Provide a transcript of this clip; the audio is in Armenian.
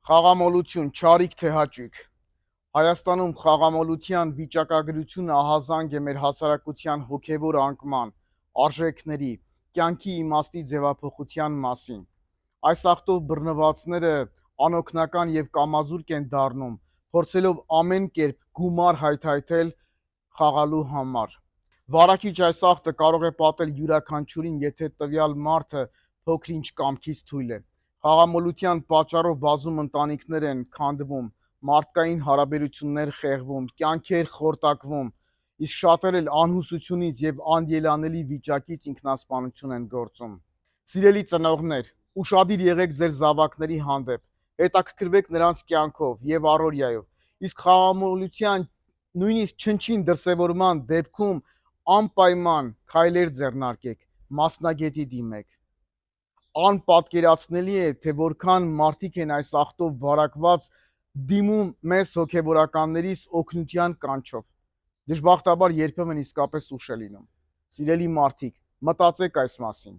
Խաղամոլություն, չարիք թե հաճույք։ Հայաստանում խաղամոլության վիճակագրությունը ահազանգ է մեր հասարակության հոգևոր անկման, արժեքների, կյանքի իմաստի ձևափոխության մասին։ Այս ախտով բռնվածները անօգնական եւ կամազուրկ են դառնում, փորձելով ամեն կերպ գումար հայթայթել խաղալու համար։ Վարակիչ այս ախտը կարող է պատել յուրաքանչյուրին, եթե տվյալ մարդը փոքր-ինչ կամքից թույլ է։ Խաղամոլության պատճառով բազում ընտանիքներ են քանդվում, մարդկային հարաբերություններ խեղվում, կյանքեր խորտակվում, իսկ շատեր էլ անհուսությունից եւ անելանելի վիճակից ինքնասպանություն են գործում։ Սիրելի ծնողներ, ուշադիր եղեք ձեր զավակների հանդեպ, հետաքրքրվեք նրանց կյանքով եւ առօրյայով, իսկ խաղամոլության նույնիսկ չնչին դրսևորման դեպքում անպայման քայլեր ձեռնարկեք, մասնագետի դիմեք։ Անպատկերացնելի է, թե որքան մարդիկ են այս ախտով վարակված դիմում մեզ հոգևորականներիս օգնության կանչով։ Դժբախտաբար երբեմն իսկապես ուշ է լինում։ Սիրելի մարդիկ, մտածեք այս մասին։